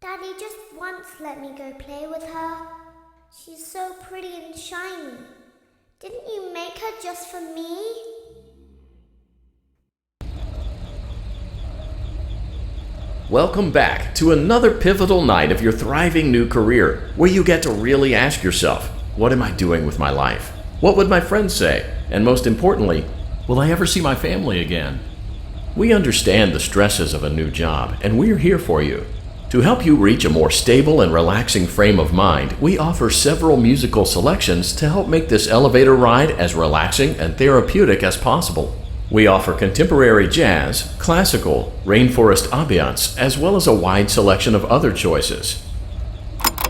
Daddy just once let me go play with her. She's so pretty and shiny. Didn't you make her just for me? Welcome back to another pivotal night of your thriving new career, where you get to really ask yourself, what am I doing with my life? What would my friends say? And most importantly, will I ever see my family again? We understand the stresses of a new job, and we're here for you. To help you reach a more stable and relaxing frame of mind, we offer several musical selections to help make this elevator ride as relaxing and therapeutic as possible. We offer contemporary jazz, classical, rainforest ambiance, as well as a wide selection of other choices.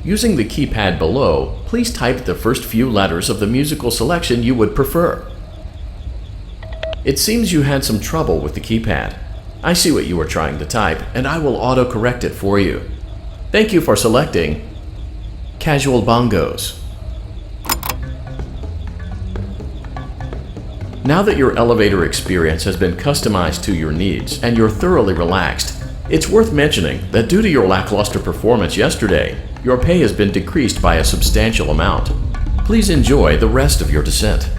Using the keypad below, please type the first few letters of the musical selection you would prefer. It seems you had some trouble with the keypad. I see what you were trying to type, and I will auto-correct it for you. Thank you for selecting Casual Bongos. Now that your elevator experience has been customized to your needs and you're thoroughly relaxed, it's worth mentioning that due to your lackluster performance yesterday, your pay has been decreased by a substantial amount. Please enjoy the rest of your descent.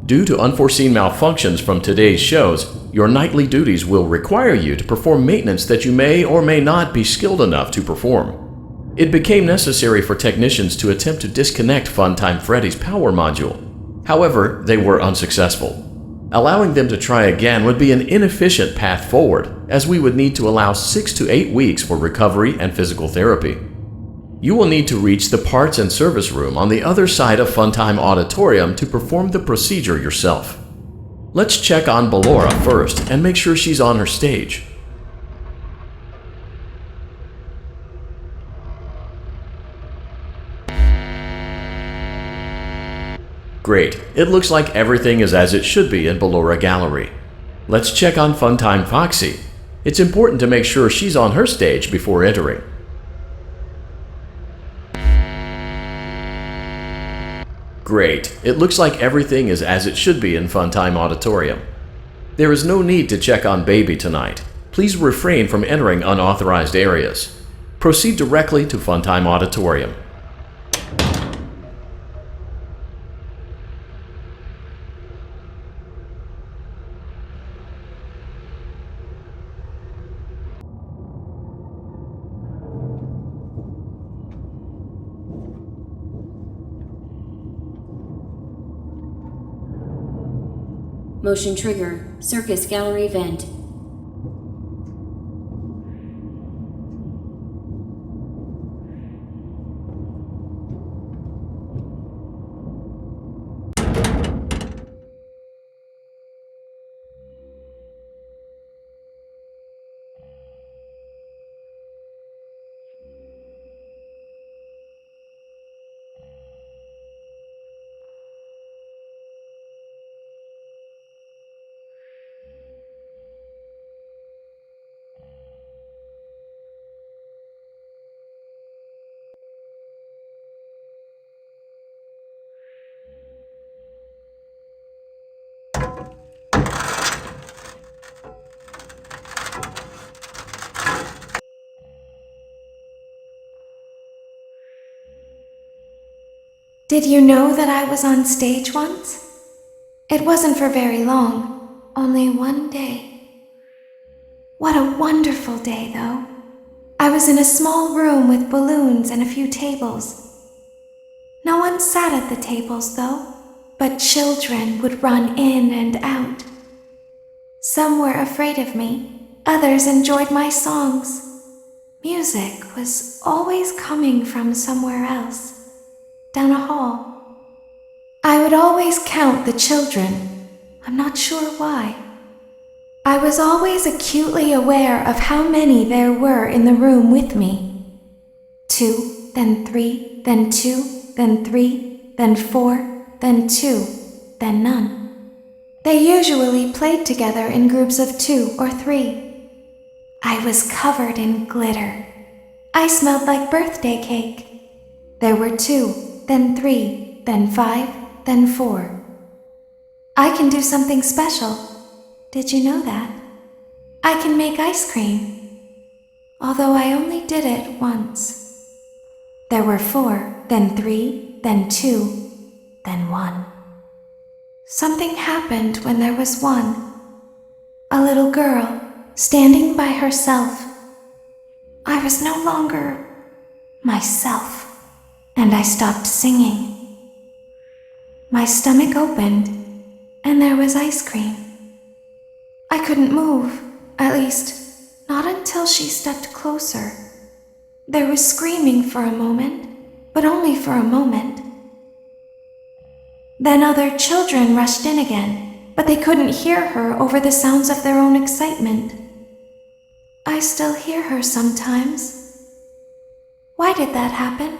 Due to unforeseen malfunctions from today's shows, your nightly duties will require you to perform maintenance that you may or may not be skilled enough to perform. It became necessary for technicians to attempt to disconnect Funtime Freddy's power module. However, they were unsuccessful. Allowing them to try again would be an inefficient path forward, as we would need to allow 6 to 8 weeks for recovery and physical therapy. You will need to reach the parts and service room on the other side of Funtime Auditorium to perform the procedure yourself. Let's check on Ballora first and make sure she's on her stage. Great, it looks like everything is as it should be in Ballora Gallery. Let's check on Funtime Foxy. It's important to make sure she's on her stage before entering. Great. It looks like everything is as it should be in Funtime Auditorium. There is no need to check on Baby tonight. Please refrain from entering unauthorized areas. Proceed directly to Funtime Auditorium. Motion trigger, Circus Gallery vent. Did you know that I was on stage once? It wasn't for very long, only one day. What a wonderful day, though. I was in a small room with balloons and a few tables. No one sat at the tables, though, but children would run in and out. Some were afraid of me, others enjoyed my songs. Music was always coming from somewhere else. Down a hall. I would always count the children. I'm not sure why. I was always acutely aware of how many there were in the room with me. 2, then 3, then 2, then 3, then 4, then 2, then none. They usually played together in groups of 2 or 3. I was covered in glitter. I smelled like birthday cake. There were 2, then 3, then 5, then 4. I can do something special. Did you know that? I can make ice cream. Although I only did it once. There were 4, then 3, then 2, then 1. Something happened when there was 1. A little girl standing by herself. I was no longer myself, and I stopped singing. My stomach opened, and there was ice cream. I couldn't move, at least, not until she stepped closer. There was screaming for a moment, but only for a moment. Then other children rushed in again, but they couldn't hear her over the sounds of their own excitement. I still hear her sometimes. Why did that happen?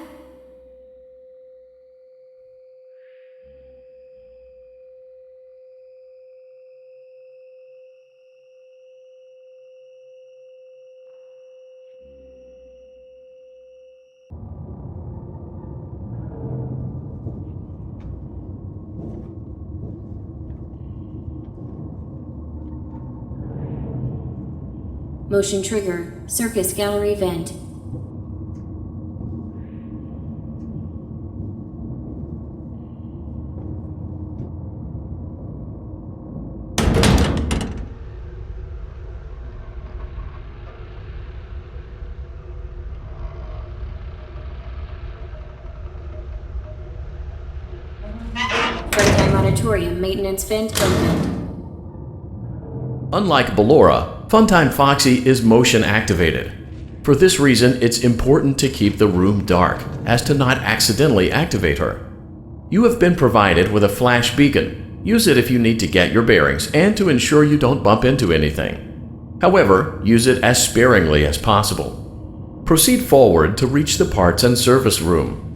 Motion trigger, circus gallery vent. Funtime auditorium maintenance vent open. Unlike Ballora, Funtime Foxy is motion activated. For this reason, it's important to keep the room dark, as to not accidentally activate her. You have been provided with a flash beacon. Use it if you need to get your bearings and to ensure you don't bump into anything. However, use it as sparingly as possible. Proceed forward to reach the parts and service room.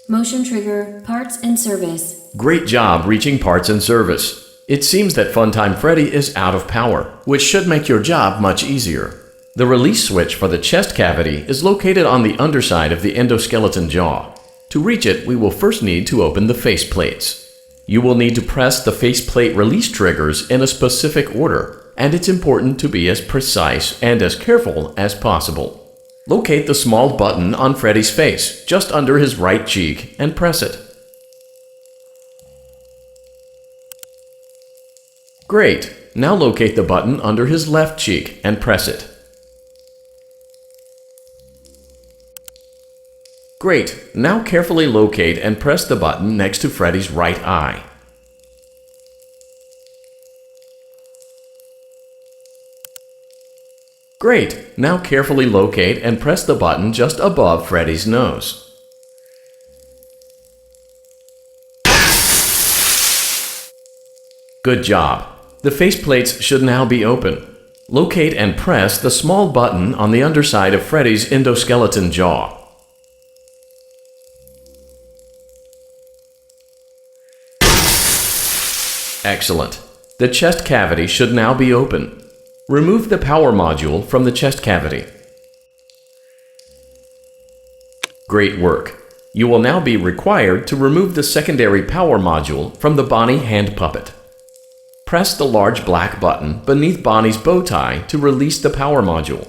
Motion trigger, parts and service. Great job reaching parts and service. It seems that Funtime Freddy is out of power, which should make your job much easier. The release switch for the chest cavity is located on the underside of the endoskeleton jaw. To reach it, we will first need to open the face plates. You will need to press the faceplate release triggers in a specific order, and it's important to be as precise and as careful as possible. Locate the small button on Freddy's face, just under his right cheek, and press it. Great! Now locate the button under his left cheek and press it. Great! Now carefully locate and press the button next to Freddy's right eye. Great! Now carefully locate and press the button just above Freddy's nose. Good job! The faceplates should now be open. Locate and press the small button on the underside of Freddy's endoskeleton jaw. Excellent. The chest cavity should now be open. Remove the power module from the chest cavity. Great work. You will now be required to remove the secondary power module from the Bonnie hand puppet. Press the large black button beneath Bonnie's bow tie to release the power module.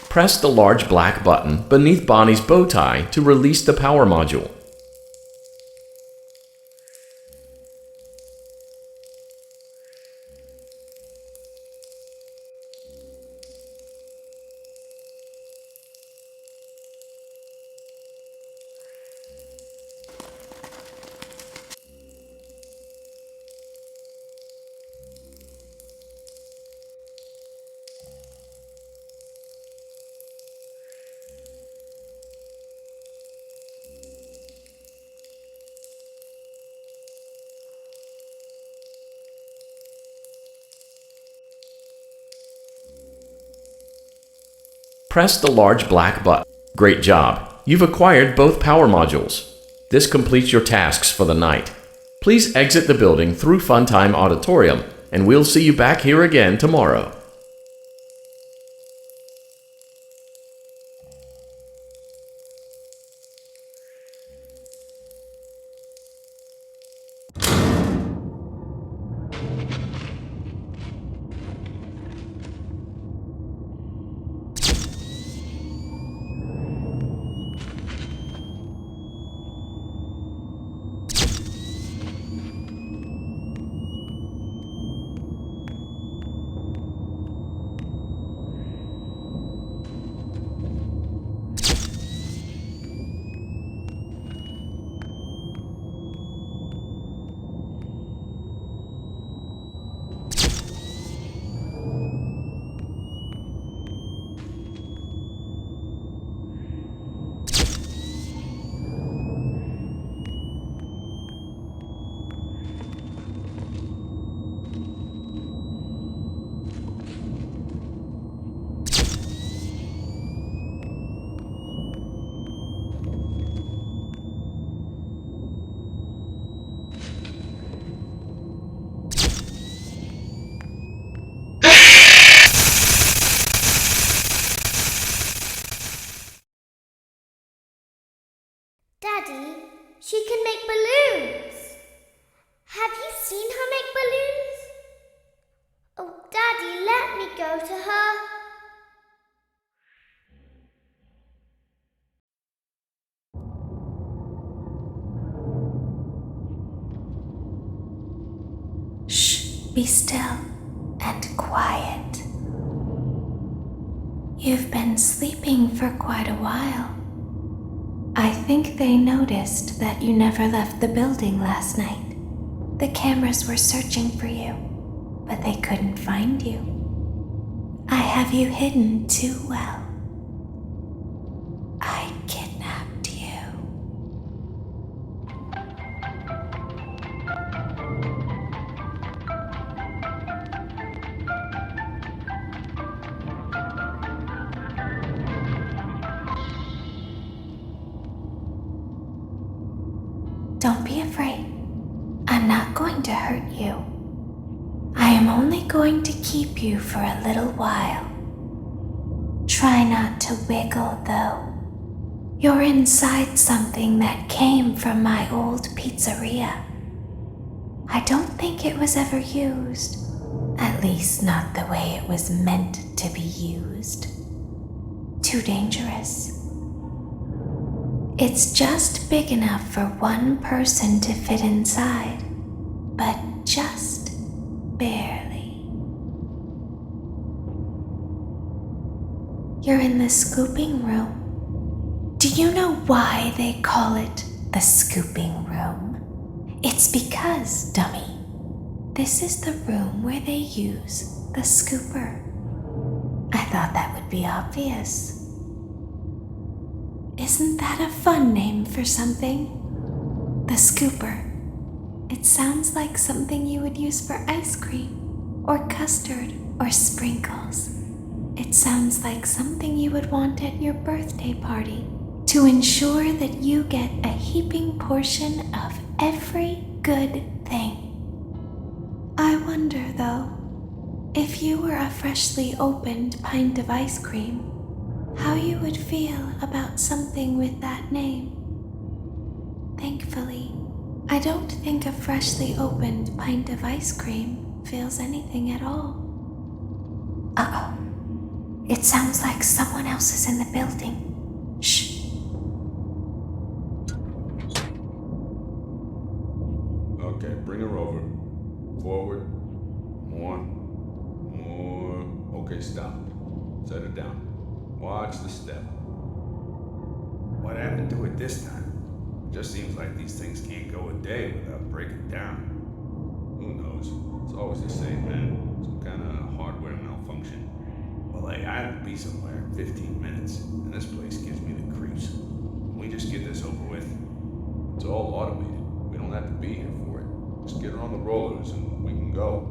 Press the large black button beneath Bonnie's bow tie to release the power module. Press the large black button. Great job! You've acquired both power modules. This completes your tasks for the night. Please exit the building through Funtime Auditorium, and we'll see you back here again tomorrow. Daddy, she can make balloons. Have you seen her make balloons? Oh, Daddy, let me go to her. Shh, be still and quiet. You've been sleeping for quite a while. I think they noticed that you never left the building last night. The cameras were searching for you, but they couldn't find you. I have you hidden too well. I kidnapped you. Don't be afraid. I'm not going to hurt you. I am only going to keep you for a little while. Try not to wiggle, though. You're inside something that came from my old pizzeria. I don't think it was ever used. At least not the way it was meant to be used. Too dangerous. It's just big enough for one person to fit inside, but just barely. You're in the scooping room. Do you know why they call it the scooping room? It's because, dummy, this is the room where they use the scooper. I thought that would be obvious. Isn't that a fun name for something? The scooper. It sounds like something you would use for ice cream, or custard, or sprinkles. It sounds like something you would want at your birthday party to ensure that you get a heaping portion of every good thing. I wonder, though, if you were a freshly opened pint of ice cream, how you would feel about something with that name. Thankfully, I don't think a freshly opened pint of ice cream feels anything at all. Uh-oh. It sounds like someone else is in the building. Shh. Okay, bring her over. Forward. More. Okay, stop. Set her down. Watch the step. What happened to it this time? Just seems like these things can't go a day without breaking down. Who knows? It's always the same, man. Some kind of hardware malfunction. Well, I have to be somewhere in 15 minutes, and this place gives me the creeps. Can we just get this over with? It's all automated. We don't have to be here for it. Just get her on the rollers and we can go.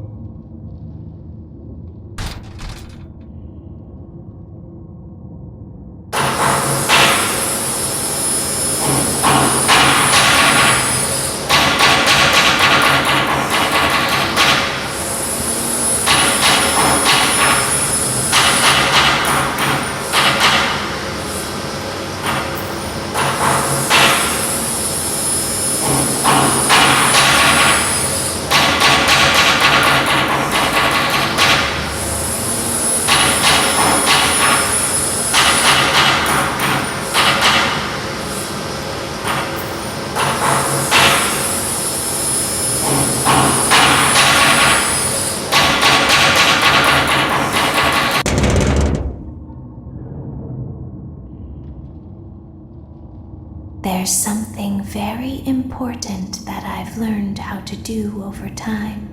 There's something very important that I've learned how to do over time.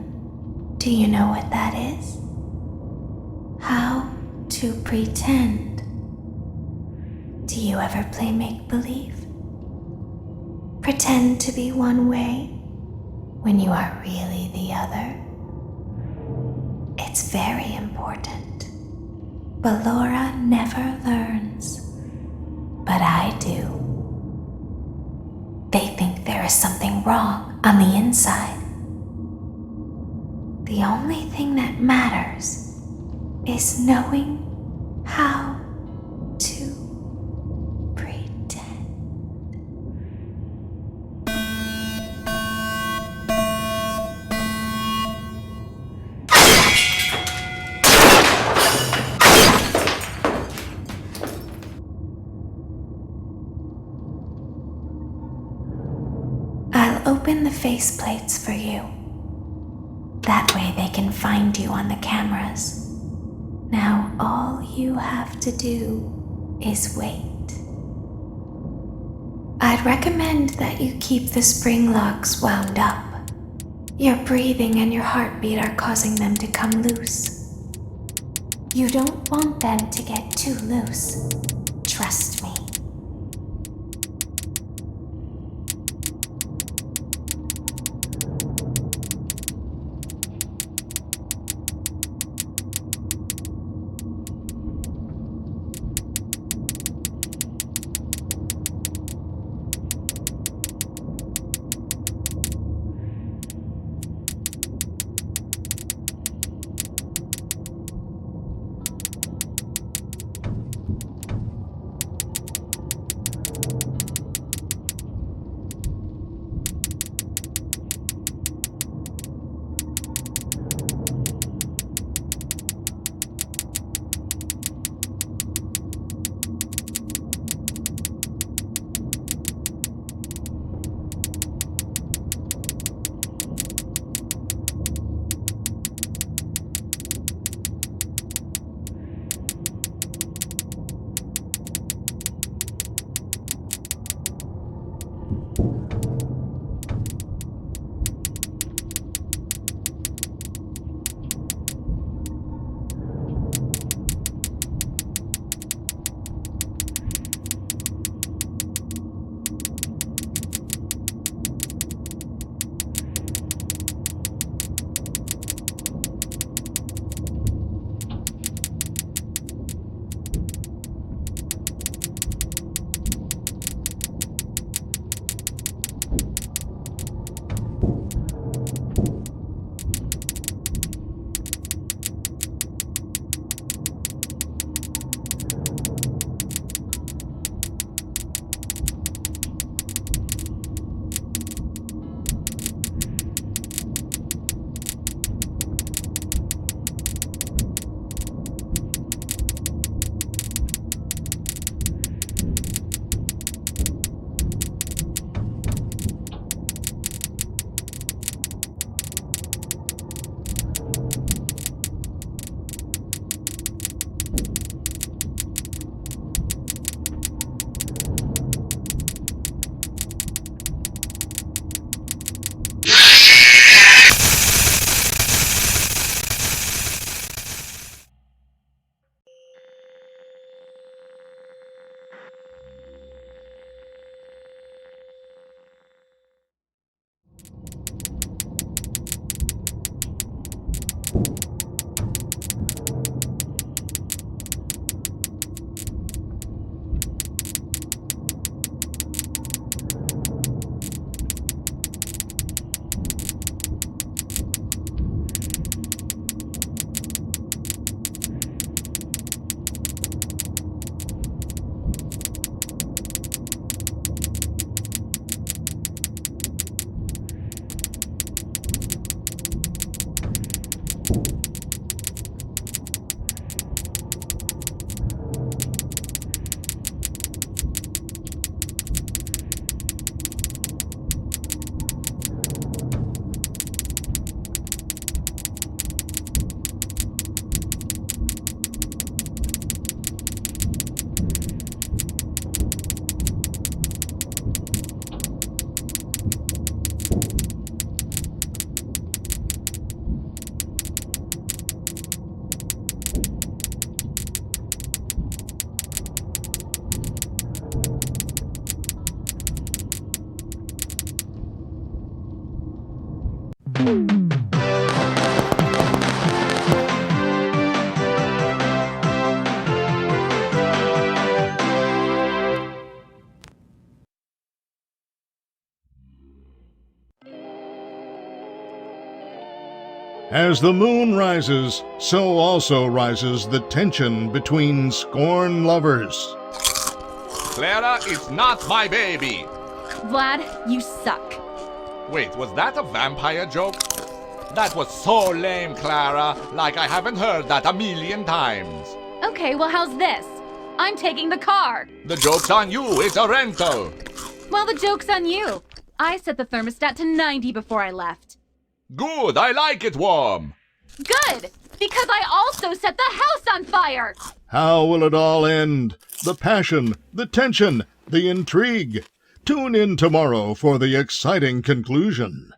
Do you know what that is? How to pretend. Do you ever play make-believe? Pretend to be one way when you are really the other. It's very important. Ballora never learns, but I do. They think there is something wrong on the inside. The only thing that matters is knowing how to pretend. I'll open the faceplates for you. That way they can find you on the cameras. Now all you have to do is wait. I'd recommend that you keep the spring locks wound up. Your breathing and your heartbeat are causing them to come loose. You don't want them to get too loose. Trust me. As the moon rises, so also rises the tension between scorn lovers. Clara, it's not my baby! Vlad, you suck. Wait, was that a vampire joke? That was so lame, Clara. Like I haven't heard that a million times. Okay, well, how's this? I'm taking the car. The joke's on you. It's a rental. Well, the joke's on you. I set the thermostat to 90 before I left. Good, I like it warm. Good, because I also set the house on fire. How will it all end? The passion, the tension, the intrigue. Tune in tomorrow for the exciting conclusion.